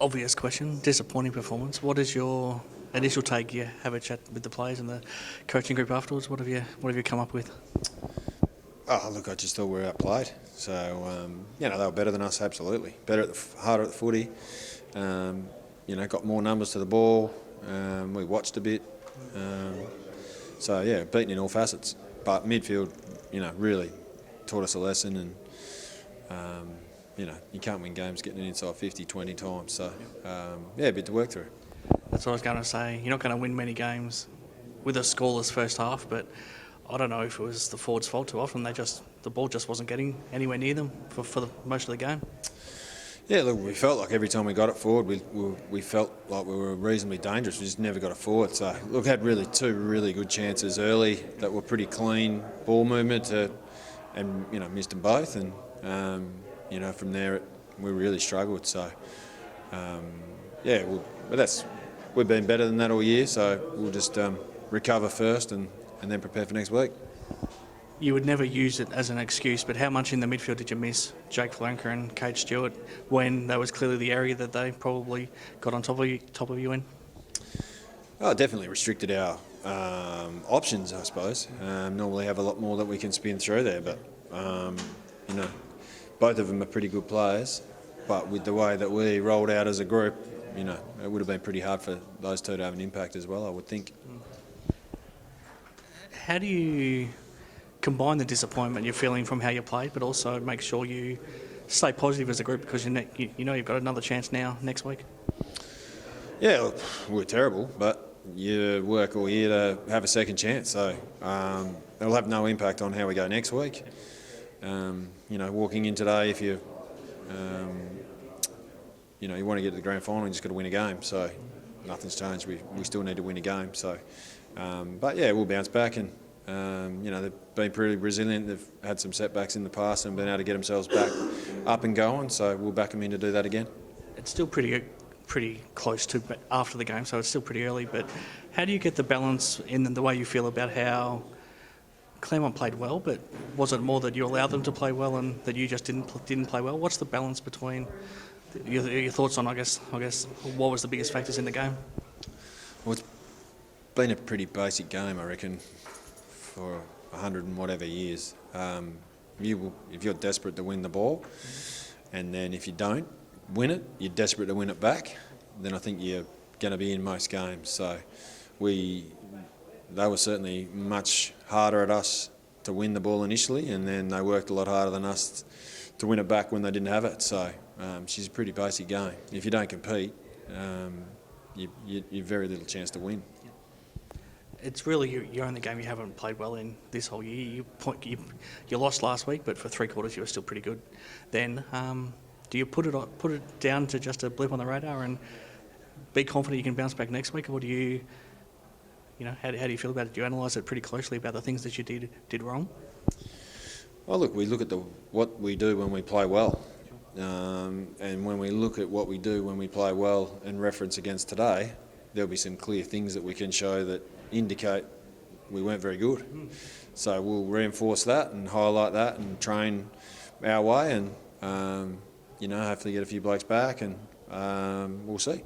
Obvious question, disappointing performance. What is your initial take? You have a chat with the players and the coaching group afterwards. What have you come up with? Oh, look, I just thought we were outplayed. So, they were better than us, absolutely. Harder at the footy. Got more numbers to the ball. We watched a bit. Beaten in all facets. But midfield, really taught us a lesson. And, you can't win games getting it inside 50, 20 times. So, a bit to work through. That's what I was going to say. You're not going to win many games with a scoreless first half, but I don't know if it was the forwards' fault too often. The ball just wasn't getting anywhere near them for most of the game. Yeah, look, we felt like every time we got it forward, we felt like we were reasonably dangerous. We just never got it forward. So, look, had really two really good chances early that were pretty clean ball movement, and missed them both. And from there we really struggled. So, we've been better than that all year. So we'll just recover first and then prepare for next week. You would never use it as an excuse, but how much in the midfield did you miss Jake Florenca and Kade Stewart when that was clearly the area that they probably got on top of you in? Oh, definitely restricted our options, I suppose. Normally have a lot more that we can spin through there, but both of them are pretty good players. But with the way that we rolled out as a group, it would have been pretty hard for those two to have an impact as well, I would think. How do you combine the disappointment you're feeling from how you played, but also make sure you stay positive as a group, because you've got another chance now next week? Yeah, look, we're terrible, but you work all year to have a second chance, so it'll have no impact on how we go next week. Walking in today, if you want to get to the grand final, you just got to win a game. So nothing's changed. We still need to win a game. So, we'll bounce back, and they've been pretty resilient. They've had some setbacks in the past and been able to get themselves back up and going. So we'll back them in to do that again. It's still pretty close to after the game, so it's still pretty early. But how do you get the balance in the way you feel about how Claremont played well, but was it more that you allowed them to play well and that you just didn't play well? What's the balance between your thoughts on, I guess, what was the biggest factors in the game? Well, it's been a pretty basic game, I reckon, for 100 and whatever years. If you're desperate to win the ball, and then if you don't win it, you're desperate to win it back, then I think you're going to be in most games. So they were certainly much harder at us to win the ball initially, and then they worked a lot harder than us to win it back when they didn't have it. So she's a pretty basic game. If you don't compete, you've very little chance to win. It's really your only game you haven't played well in this whole year. You lost last week, but for 3 quarters you were still pretty good. Then do you put it down to just a blip on the radar and be confident you can bounce back next week, or do you, how do you feel about it? Do you analyse it pretty closely about the things that you did wrong? Well, look, we look at what we do when we play well, and when we look at what we do when we play well and reference against today, there'll be some clear things that we can show that indicate we weren't very good. So we'll reinforce that and highlight that and train our way, and hopefully get a few blokes back, and we'll see.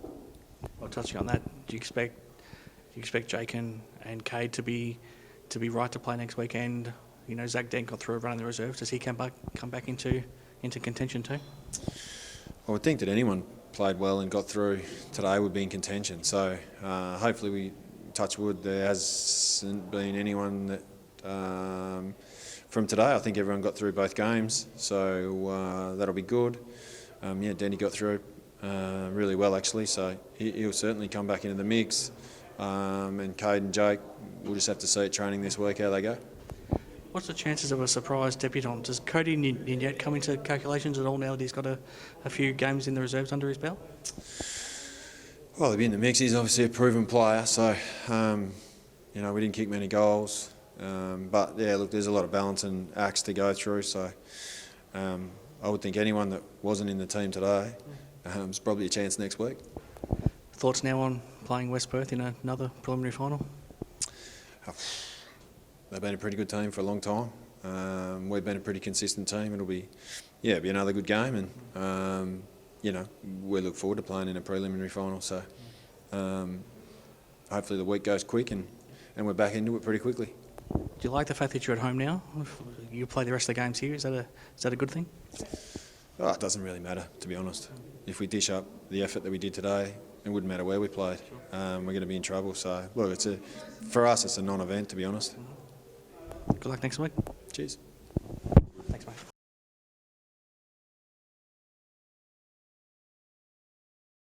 Well, touching on that, do you expect Jake and Kade to be right to play next week? And Zach Dent got through running the reserves. Does he come back into contention too? I would think that anyone played well and got through today would be in contention. So hopefully we touch wood. There hasn't been anyone that from today. I think everyone got through both games, so that'll be good. Denny got through really well actually, so he'll certainly come back into the mix. And Kade and Jake, we'll just have to see at training this week how they go. What's the chances of a surprise debutant? Does Cody Ninyet come into calculations at all now that he's got a few games in the reserves under his belt? Well, he'll be in the mix. He's obviously a proven player, so we didn't kick many goals. But yeah, look, there's a lot of balance and acts to go through, so I would think anyone that wasn't in the team today is probably a chance next week. Thoughts now on playing West Perth in another preliminary final? They've been a pretty good team for a long time. We've been a pretty consistent team. It'll be another good game, and we look forward to playing in a preliminary final. So hopefully the week goes quick and we're back into it pretty quickly. Do you like the fact that you're at home now? You play the rest of the games here. Is that a good thing? Oh, it doesn't really matter, to be honest. If we dish up the effort that we did today, it wouldn't matter where we played. We're going to be in trouble. So, look, for us, it's a non-event, to be honest. Good luck next week. Cheers.